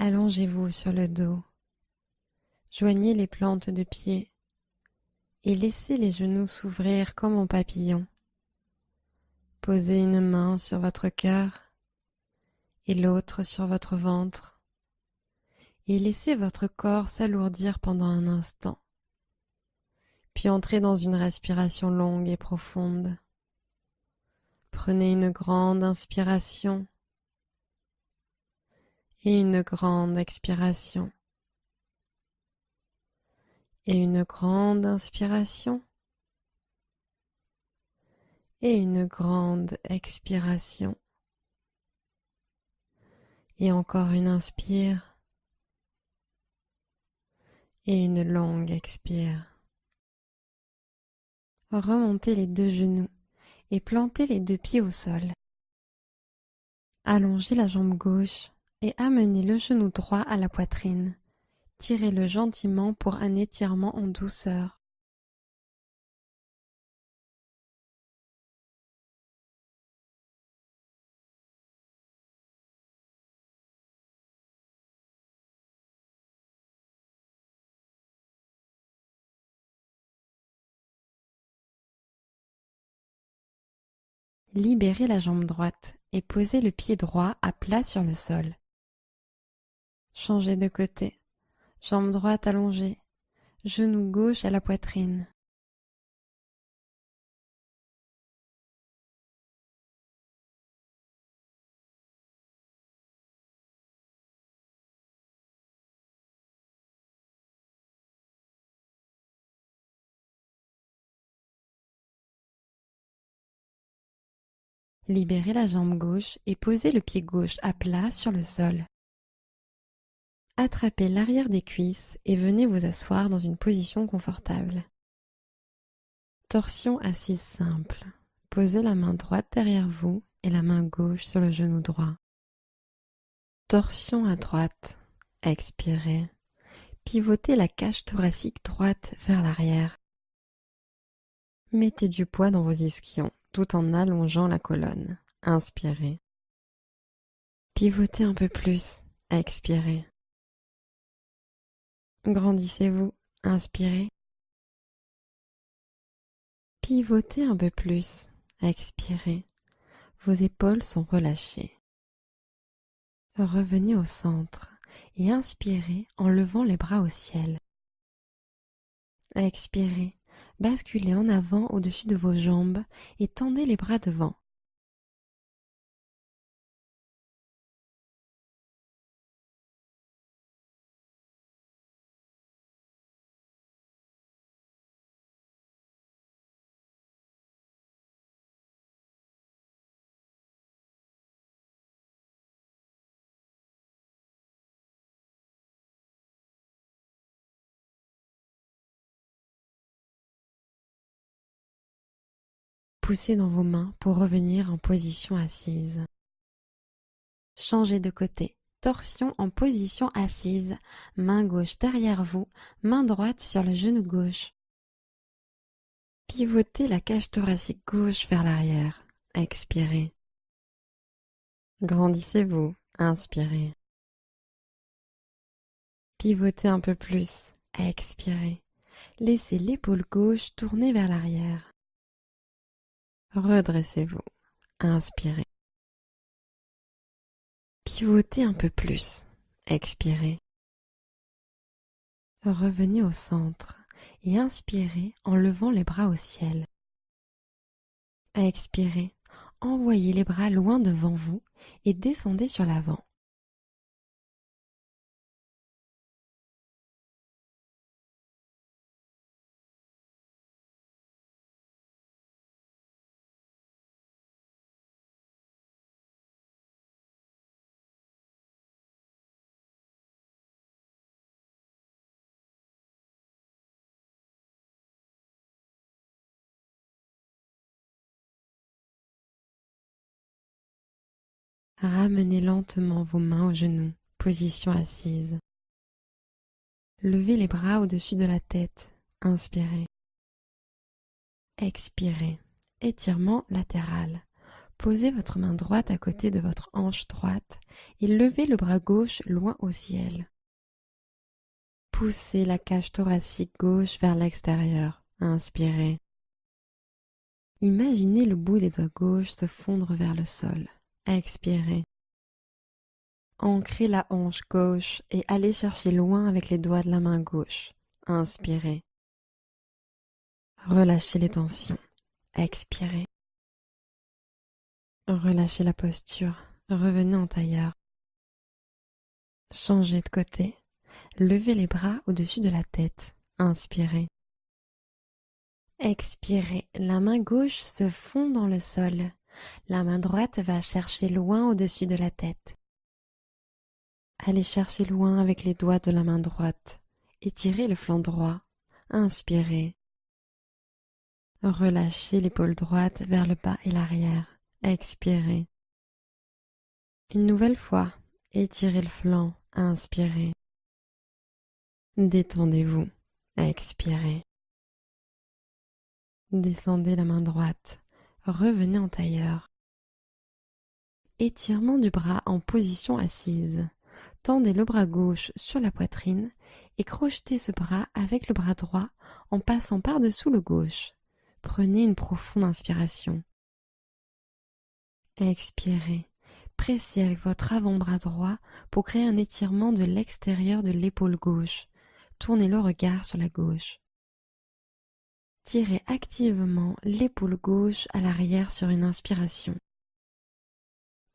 Allongez-vous sur le dos. Joignez les plantes de pied et laissez les genoux s'ouvrir comme en papillon. Posez une main sur votre cœur et l'autre sur votre ventre et laissez votre corps s'alourdir pendant un instant. Puis entrez dans une respiration longue et profonde. Prenez une grande inspiration et une grande expiration. Et une grande inspiration et une grande expiration. Et encore une inspire et une longue expire. Remontez les deux genoux et plantez les deux pieds au sol. Allongez la jambe gauche et amenez le genou droit à la poitrine. Tirez-le gentiment pour un étirement en douceur. Libérez la jambe droite et posez le pied droit à plat sur le sol. Changez de côté. Jambe droite allongée, genou gauche à la poitrine. Libérez la jambe gauche et posez le pied gauche à plat sur le sol. Attrapez l'arrière des cuisses et venez vous asseoir dans une position confortable. Torsion assise simple. Posez la main droite derrière vous et la main gauche sur le genou droit. Torsion à droite. Expirez. Pivotez la cage thoracique droite vers l'arrière. Mettez du poids dans vos ischions tout en allongeant la colonne. Inspirez. Pivotez un peu plus. Expirez. Grandissez-vous. Inspirez. Pivotez un peu plus. Expirez. Vos épaules sont relâchées. Revenez au centre et inspirez en levant les bras au ciel. Expirez. Basculez en avant au-dessus de vos jambes et tendez les bras devant. Poussez dans vos mains pour revenir en position assise. Changez de côté. Torsion en position assise. Main gauche derrière vous, main droite sur le genou gauche. Pivotez la cage thoracique gauche vers l'arrière. Expirez. Grandissez-vous. Inspirez. Pivotez un peu plus. Expirez. Laissez l'épaule gauche tourner vers l'arrière. Redressez-vous. Inspirez. Pivotez un peu plus. Expirez. Revenez au centre et inspirez en levant les bras au ciel. Expirez. Envoyez les bras loin devant vous et descendez sur l'avant. Ramenez lentement vos mains aux genoux, position assise. Levez les bras au-dessus de la tête. Inspirez. Expirez. Étirement latéral. Posez votre main droite à côté de votre hanche droite et levez le bras gauche loin au ciel. Poussez la cage thoracique gauche vers l'extérieur. Inspirez. Imaginez le bout des doigts gauches se fondre vers le sol. Expirez. Ancrez la hanche gauche et allez chercher loin avec les doigts de la main gauche. Inspirez. Relâchez les tensions. Expirez. Relâchez la posture. Revenez en tailleur. Changez de côté. Levez les bras au-dessus de la tête. Inspirez. Expirez. La main gauche se fond dans le sol. La main droite va chercher loin au-dessus de la tête. Allez chercher loin avec les doigts de la main droite. Étirez le flanc droit. Inspirez. Relâchez l'épaule droite vers le bas et l'arrière. Expirez. Une nouvelle fois, étirez le flanc. Inspirez. Détendez-vous. Expirez. Descendez la main droite. Revenez en tailleur. Étirement du bras en position assise. Tendez le bras gauche sur la poitrine et crochetez ce bras avec le bras droit en passant par-dessous le gauche. Prenez une profonde inspiration. Expirez. Pressez avec votre avant-bras droit pour créer un étirement de l'extérieur de l'épaule gauche. Tournez le regard sur la gauche. Tirez activement l'épaule gauche à l'arrière sur une inspiration.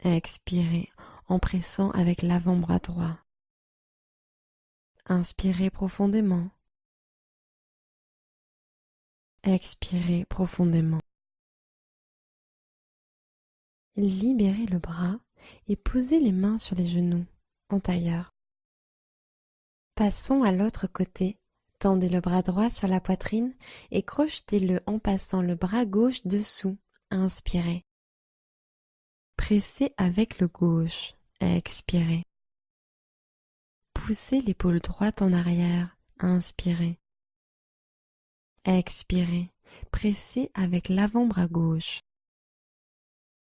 Expirez en pressant avec l'avant-bras droit. Inspirez profondément. Expirez profondément. Libérez le bras et posez les mains sur les genoux, en tailleur. Passons à l'autre côté. Tendez le bras droit sur la poitrine et crochetez-le en passant le bras gauche dessous. Inspirez. Pressez avec le gauche. Expirez. Poussez l'épaule droite en arrière. Inspirez. Expirez. Pressez avec l'avant-bras gauche.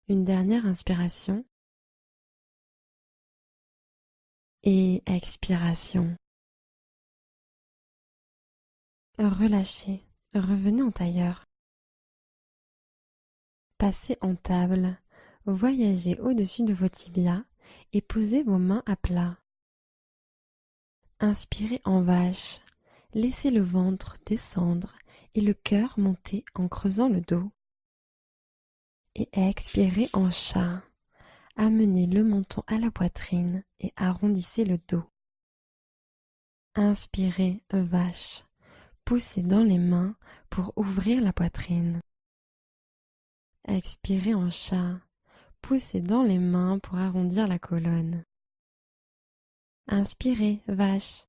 Une dernière inspiration. Et expiration. Relâchez. Revenez en tailleur. Passez en table. Voyagez au-dessus de vos tibias et posez vos mains à plat. Inspirez en vache. Laissez le ventre descendre et le cœur monter en creusant le dos. Et expirez en chat. Amenez le menton à la poitrine et arrondissez le dos. Inspirez vache. Poussez dans les mains pour ouvrir la poitrine. Expirez en chat. Poussez dans les mains pour arrondir la colonne. Inspirez vache.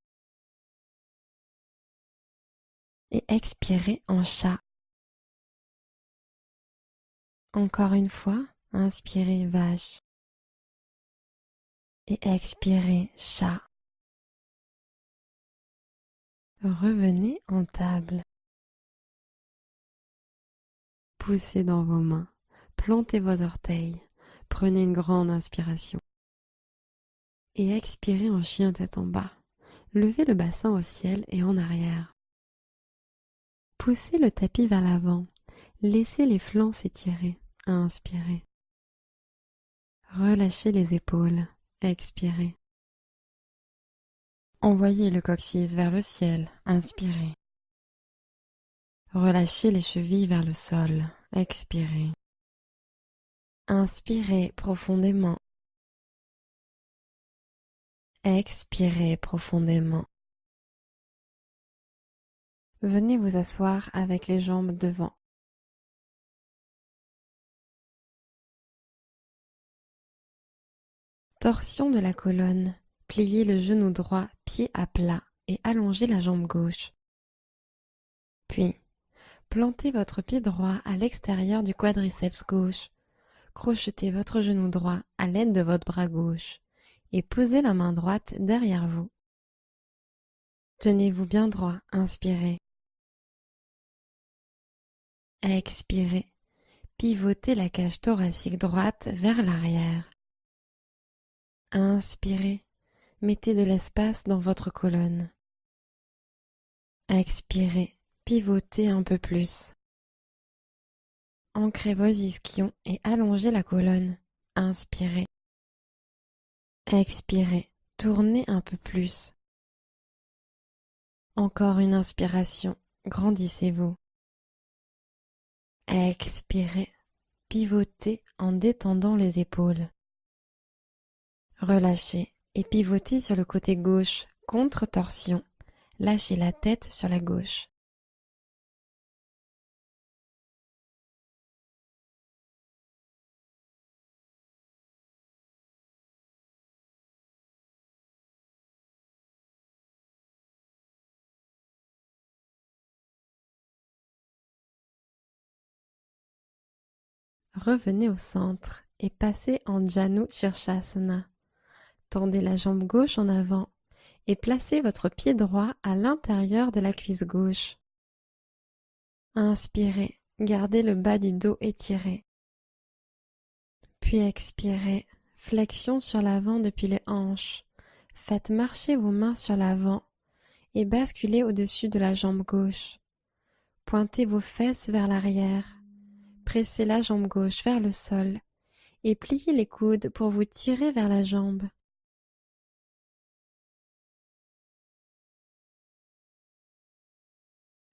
Et expirez en chat. Encore une fois, inspirez vache. Et expirez chat. Revenez en table. Poussez dans vos mains. Plantez vos orteils. Prenez une grande inspiration. Et expirez en chien tête en bas. Levez le bassin au ciel et en arrière. Poussez le tapis vers l'avant. Laissez les flancs s'étirer. Inspirez. Relâchez les épaules. Expirez. Envoyez le coccyx vers le ciel. Inspirez. Relâchez les chevilles vers le sol. Expirez. Inspirez profondément. Expirez profondément. Venez vous asseoir avec les jambes devant. Torsion de la colonne. Pliez le genou droit, pied à plat et allongez la jambe gauche. Puis, plantez votre pied droit à l'extérieur du quadriceps gauche. Crochetez votre genou droit à l'aide de votre bras gauche et posez la main droite derrière vous. Tenez-vous bien droit, inspirez. Expirez. pivotez la cage thoracique droite vers l'arrière. Inspirez, mettez de l'espace dans votre colonne. Expirez, pivotez un peu plus. Ancrez vos ischions et allongez la colonne. Inspirez. Expirez, tournez un peu plus. Encore une inspiration, grandissez-vous. Expirez, pivotez en détendant les épaules. Relâchez et pivotez sur le côté gauche, contre-torsion. Lâchez la tête sur la gauche. Revenez au centre et passez en Janu Shirshasana. Tendez la jambe gauche en avant et placez votre pied droit à l'intérieur de la cuisse gauche. Inspirez, gardez le bas du dos étiré. Puis expirez, flexion sur l'avant depuis les hanches. Faites marcher vos mains sur l'avant et basculez au-dessus de la jambe gauche. Pointez vos fesses vers l'arrière. Pressez la jambe gauche vers le sol et pliez les coudes pour vous tirer vers la jambe.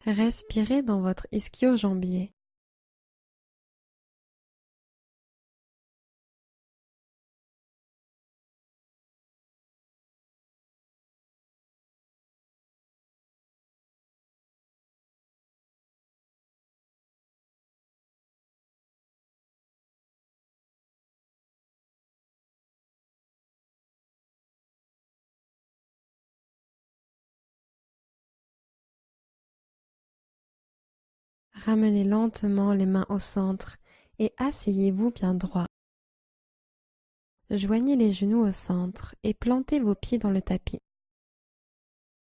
Respirez dans votre ischio-jambier. Ramenez lentement les mains au centre et asseyez-vous bien droit. Joignez les genoux au centre et plantez vos pieds dans le tapis.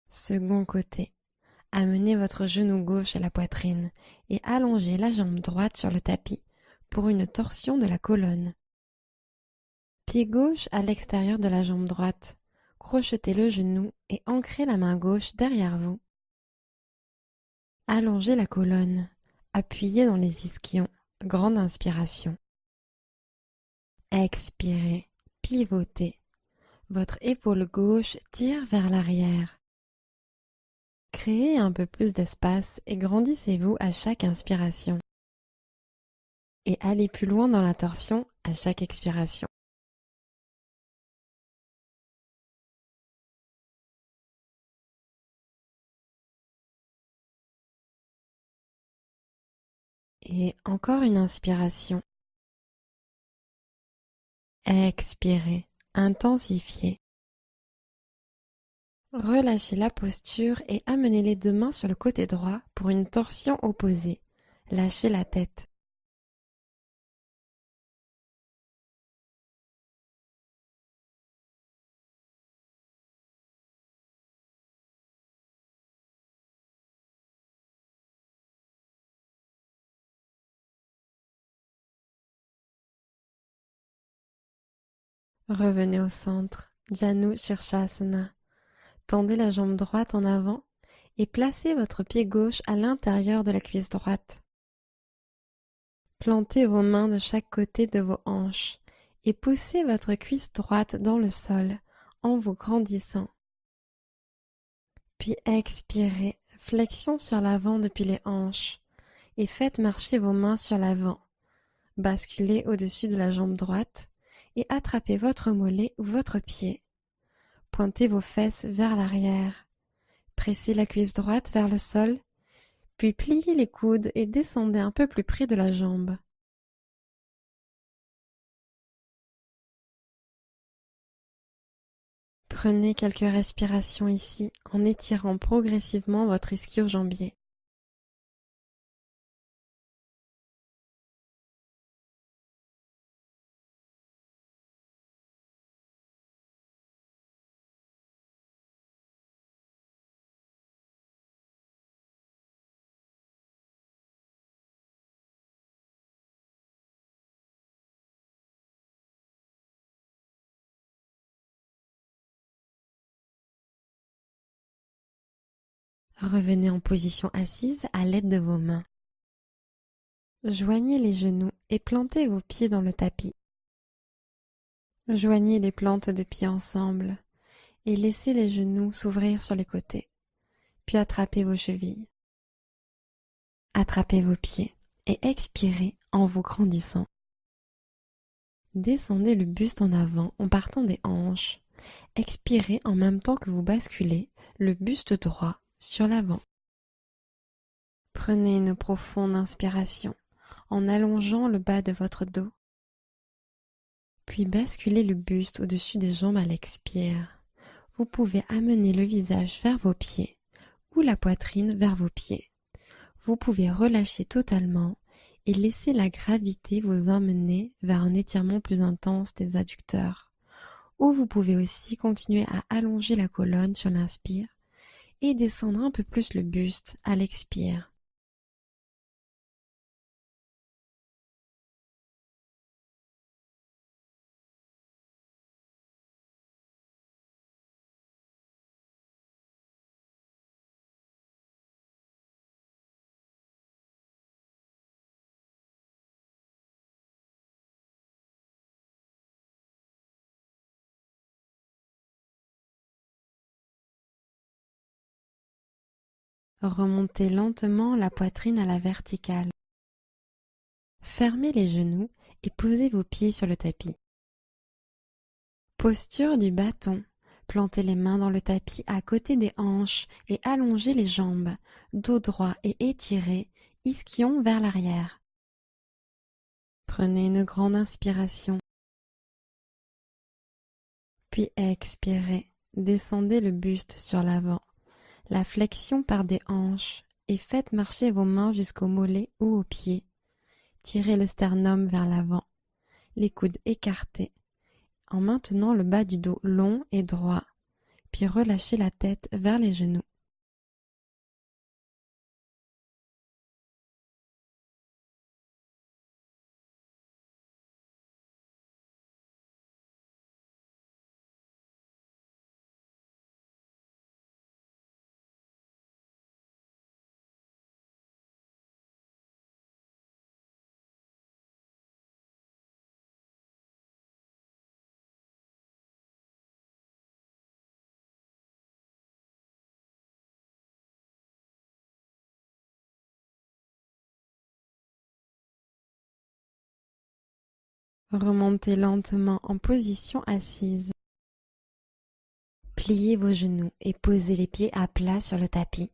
Second côté. Amenez votre genou gauche à la poitrine et allongez la jambe droite sur le tapis pour une torsion de la colonne. Pied gauche à l'extérieur de la jambe droite. Crochetez le genou et ancrez la main gauche derrière vous. Allongez la colonne. Appuyez dans les ischions. Grande inspiration. Expirez. Pivotez. Votre épaule gauche tire vers l'arrière. Créez un peu plus d'espace et grandissez-vous à chaque inspiration. Et allez plus loin dans la torsion à chaque expiration. Et encore une inspiration. Expirez, intensifiez. Relâchez la posture et amenez les deux mains sur le côté droit pour une torsion opposée. Lâchez la tête. Revenez au centre, Janu Shirshasana. Tendez la jambe droite en avant et placez votre pied gauche à l'intérieur de la cuisse droite. Plantez vos mains de chaque côté de vos hanches et poussez votre cuisse droite dans le sol en vous grandissant. Puis expirez, flexion sur l'avant depuis les hanches et faites marcher vos mains sur l'avant. Basculez au-dessus de la jambe droite et attrapez votre mollet ou votre pied. Pointez vos fesses vers l'arrière. Pressez la cuisse droite vers le sol, puis pliez les coudes et descendez un peu plus près de la jambe. Prenez quelques respirations ici en étirant progressivement votre ischio-jambier. Revenez en position assise à l'aide de vos mains. Joignez les genoux et plantez vos pieds dans le tapis. Joignez les plantes de pieds ensemble et laissez les genoux s'ouvrir sur les côtés, puis attrapez vos chevilles. Attrapez vos pieds et expirez en vous grandissant. Descendez le buste en avant en partant des hanches. Expirez en même temps que vous basculez le buste droit sur l'avant. Prenez une profonde inspiration en allongeant le bas de votre dos. Puis basculez le buste au-dessus des jambes à l'expire. Vous pouvez amener le visage vers vos pieds ou la poitrine vers vos pieds. Vous pouvez relâcher totalement et laisser la gravité vous emmener vers un étirement plus intense des adducteurs. Ou vous pouvez aussi continuer à allonger la colonne sur l'inspire et descendre un peu plus le buste à l'expire. Remontez lentement la poitrine à la verticale. Fermez les genoux et posez vos pieds sur le tapis. Posture du bâton. Plantez les mains dans le tapis à côté des hanches et allongez les jambes, dos droit et étiré, ischion vers l'arrière. Prenez une grande inspiration. Puis expirez, descendez le buste sur l'avant, la flexion part des hanches et faites marcher vos mains jusqu'aux mollets ou aux pieds. Tirez le sternum vers l'avant, les coudes écartés, en maintenant le bas du dos long et droit, puis relâchez la tête vers les genoux. Remontez lentement en position assise. Pliez vos genoux et posez les pieds à plat sur le tapis.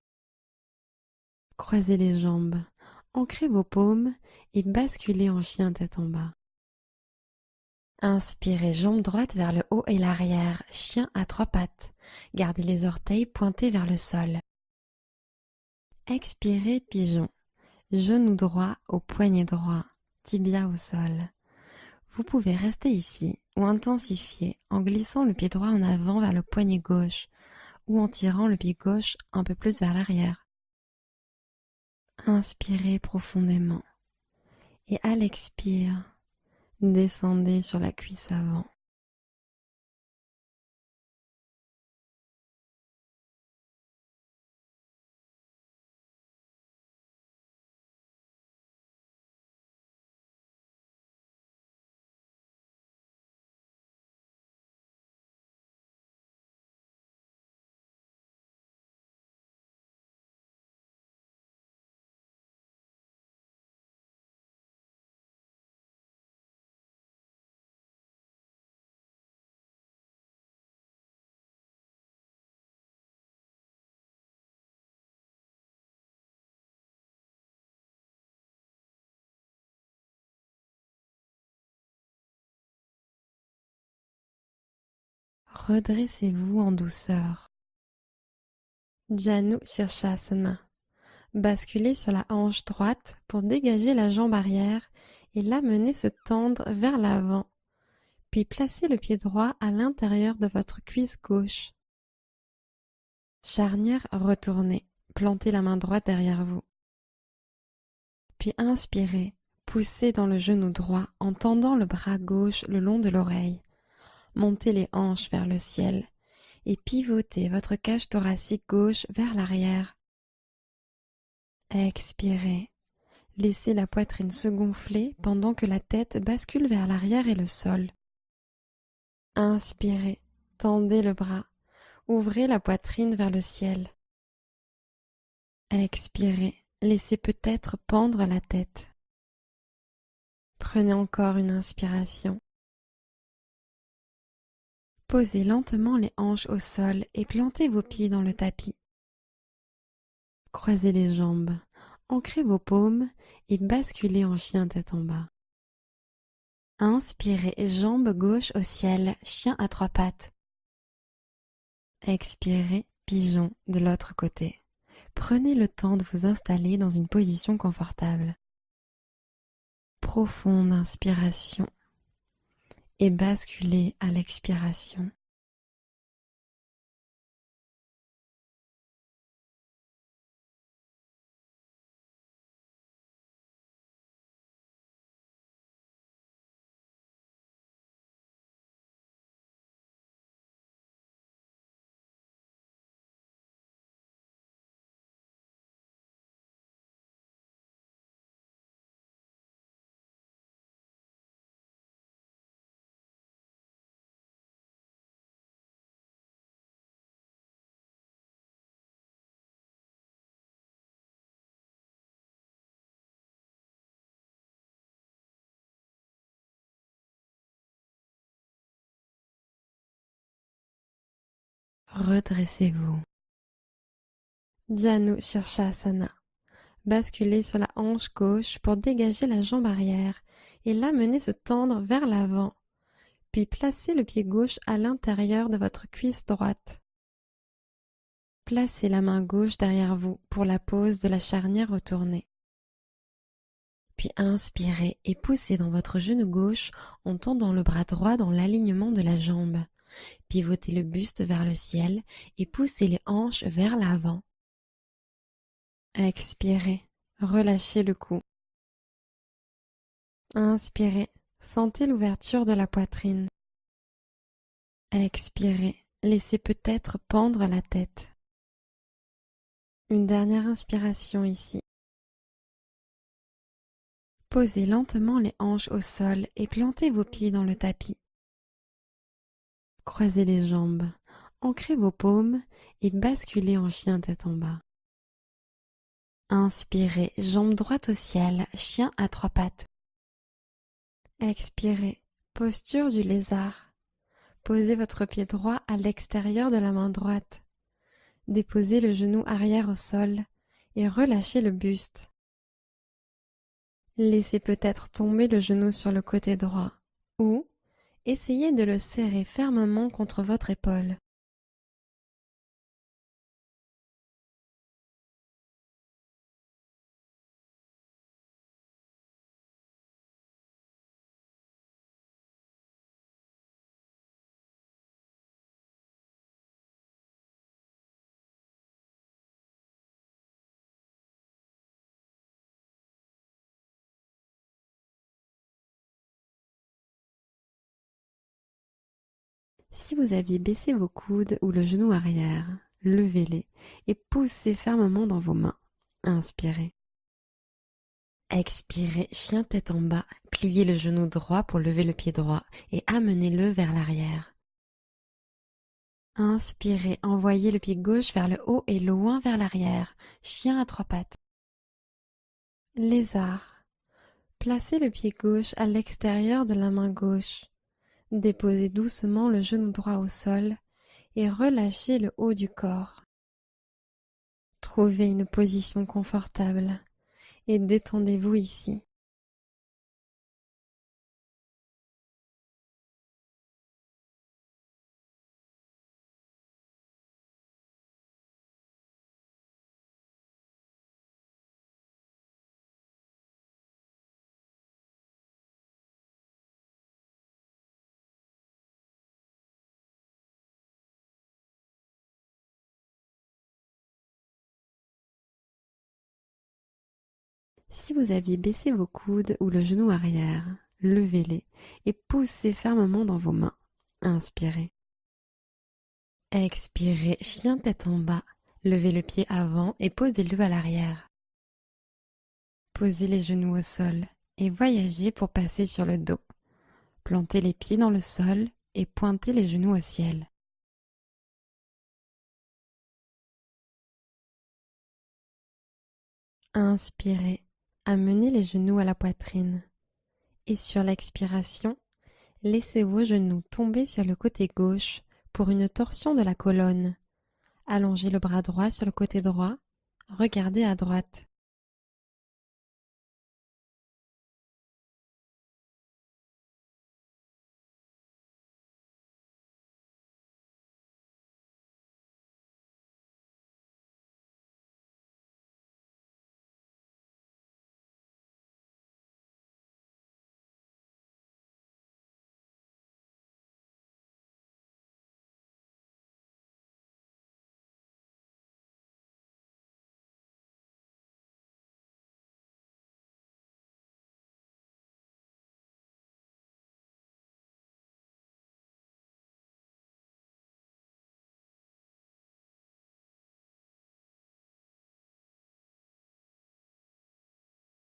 Croisez les jambes, ancrez vos paumes et basculez en chien tête en bas. Inspirez jambe droite vers le haut et l'arrière, chien à trois pattes. Gardez les orteils pointés vers le sol. Expirez pigeon, genou droit au poignet droit, tibia au sol. Vous pouvez rester ici ou intensifier en glissant le pied droit en avant vers le poignet gauche ou en tirant le pied gauche un peu plus vers l'arrière. Inspirez profondément et à l'expire, descendez sur la cuisse avant. Redressez-vous en douceur. Janu Shirshasana. Basculez sur la hanche droite pour dégager la jambe arrière et l'amener se tendre vers l'avant. Puis placez le pied droit à l'intérieur de votre cuisse gauche. Charnière retournée. Plantez la main droite derrière vous. Puis inspirez. Poussez dans le genou droit en tendant le bras gauche le long de l'oreille. Montez les hanches vers le ciel et pivotez votre cage thoracique gauche vers l'arrière. Expirez. Laissez la poitrine se gonfler pendant que la tête bascule vers l'arrière et le sol. Inspirez. Tendez le bras. Ouvrez la poitrine vers le ciel. Expirez. Laissez peut-être pendre la tête. Prenez encore une inspiration. Posez lentement les hanches au sol et plantez vos pieds dans le tapis. Croisez les jambes, ancrez vos paumes et basculez en chien tête en bas. Inspirez, jambe gauche au ciel, chien à trois pattes. Expirez, pigeon de l'autre côté. Prenez le temps de vous installer dans une position confortable. Profonde inspiration et basculez à l'expiration. Redressez-vous. Janu Shirshasana. Basculez sur la hanche gauche pour dégager la jambe arrière et l'amener se tendre vers l'avant. Puis placez le pied gauche à l'intérieur de votre cuisse droite. Placez la main gauche derrière vous pour la pose de la charnière retournée. Puis inspirez et poussez dans votre genou gauche en tendant le bras droit dans l'alignement de la jambe. Pivotez le buste vers le ciel et poussez les hanches vers l'avant. Expirez, relâchez le cou. Inspirez, sentez l'ouverture de la poitrine. Expirez, laissez peut-être pendre la tête. Une dernière inspiration ici. Posez lentement les hanches au sol et plantez vos pieds dans le tapis. Croisez les jambes, ancrez vos paumes et basculez en chien tête en bas. Inspirez, jambe droite au ciel, chien à trois pattes. Expirez, posture du lézard. Posez votre pied droit à l'extérieur de la main droite. Déposez le genou arrière au sol et relâchez le buste. Laissez peut-être tomber le genou sur le côté droit ou essayez de le serrer fermement contre votre épaule. Si vous aviez baissé vos coudes ou le genou arrière, levez-les et poussez fermement dans vos mains. Inspirez. Expirez, chien tête en bas, pliez le genou droit pour lever le pied droit et amenez-le vers l'arrière. Inspirez, envoyez le pied gauche vers le haut et loin vers l'arrière, chien à trois pattes. Lézard. Placez le pied gauche à l'extérieur de la main gauche. Déposez doucement le genou droit au sol et relâchez le haut du corps. Trouvez une position confortable et détendez-vous ici. Si vous aviez baissé vos coudes ou le genou arrière, levez-les et poussez fermement dans vos mains. Inspirez. Expirez, chien tête en bas. Levez le pied avant et posez-le à l'arrière. posez les genoux au sol et voyagez pour passer sur le dos. Plantez les pieds dans le sol et pointez les genoux au ciel. Inspirez, amenez les genoux à la poitrine. Et sur l'expiration, laissez vos genoux tomber sur le côté gauche pour une torsion de la colonne. Allongez le bras droit sur le côté droit. Regardez à droite.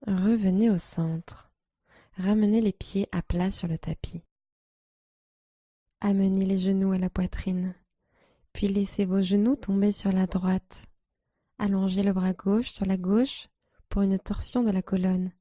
Revenez au centre. Ramenez les pieds à plat sur le tapis. Amenez les genoux à la poitrine. Puis laissez vos genoux tomber sur la droite. Allongez le bras gauche sur la gauche pour une torsion de la colonne.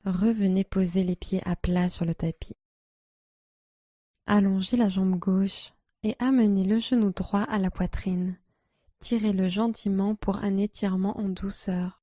Revenez poser les pieds à plat sur le tapis. Allongez la jambe gauche et amenez le genou droit à la poitrine. Tirez-le gentiment pour un étirement en douceur.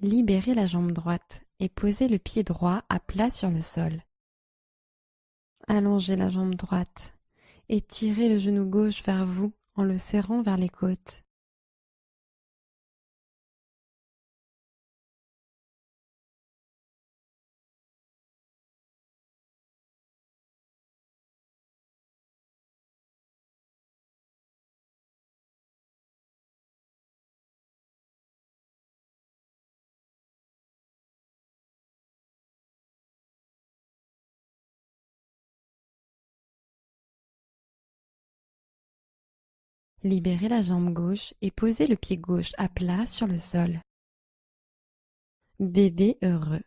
Libérez la jambe droite et posez le pied droit à plat sur le sol. Allongez la jambe droite et tirez le genou gauche vers vous en le serrant vers les côtes. Libérez la jambe gauche et posez le pied gauche à plat sur le sol. Bébé heureux.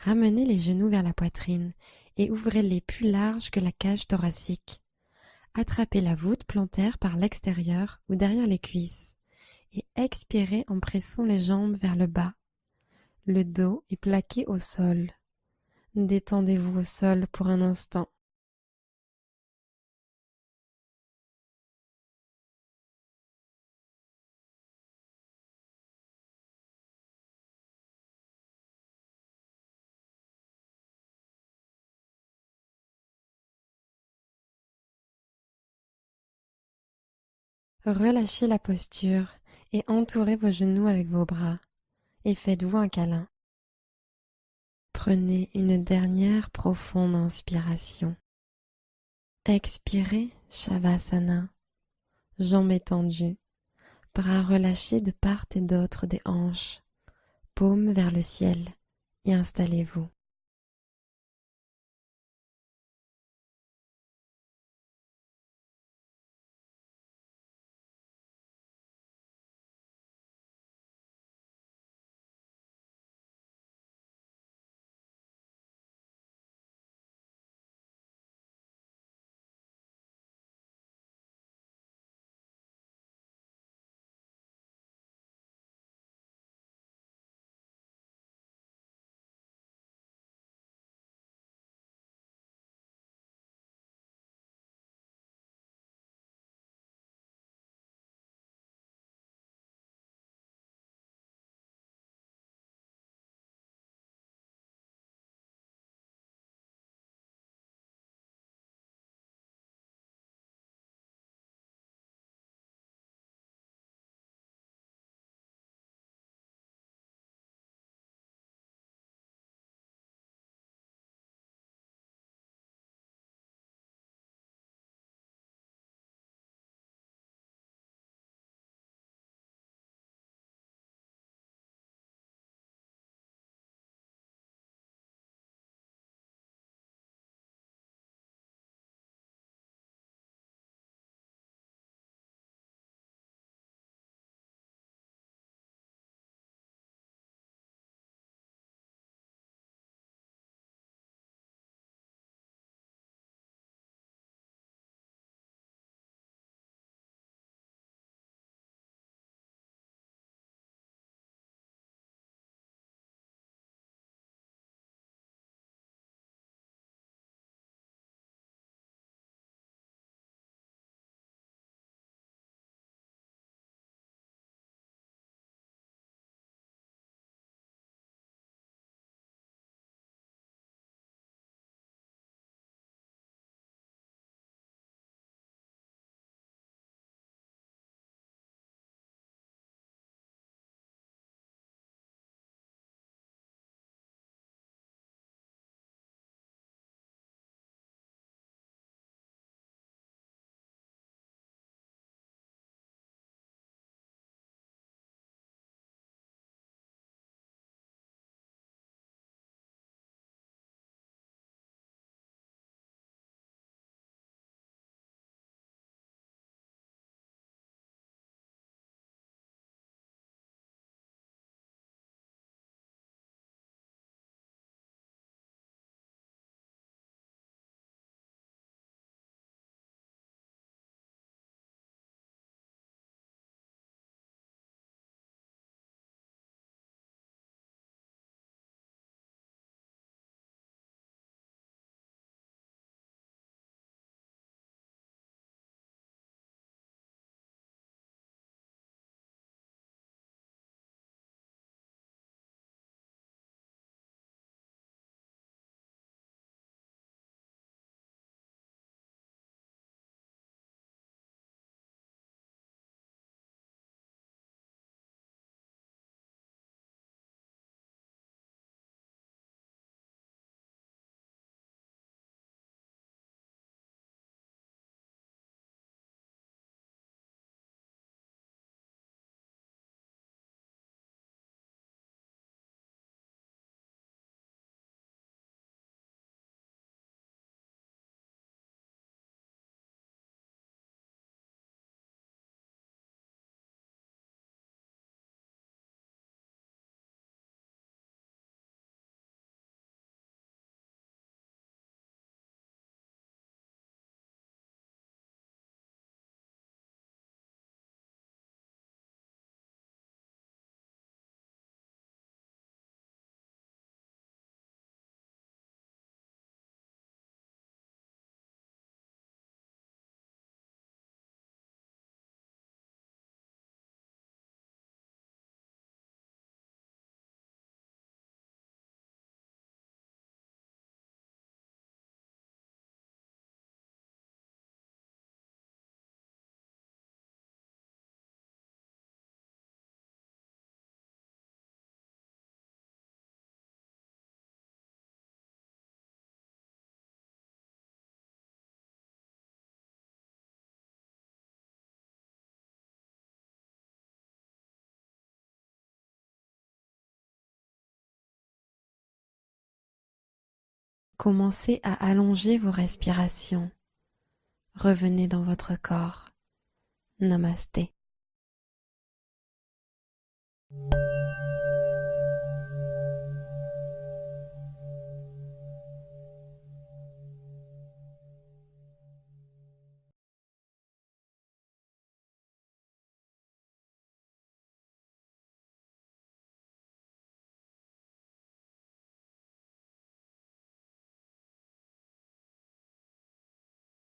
Ramenez les genoux vers la poitrine et ouvrez-les plus larges que la cage thoracique. Attrapez la voûte plantaire par l'extérieur ou derrière les cuisses et expirez en pressant les jambes vers le bas. Le dos est plaqué au sol. Détendez-vous au sol pour un instant. Relâchez la posture et entourez vos genoux avec vos bras et faites-vous un câlin. Prenez une dernière profonde inspiration. Expirez, Shavasana, jambes étendues, bras relâchés de part et d'autre des hanches, paumes vers le ciel et installez-vous. Commencez à allonger vos respirations. Revenez dans votre corps. Namasté.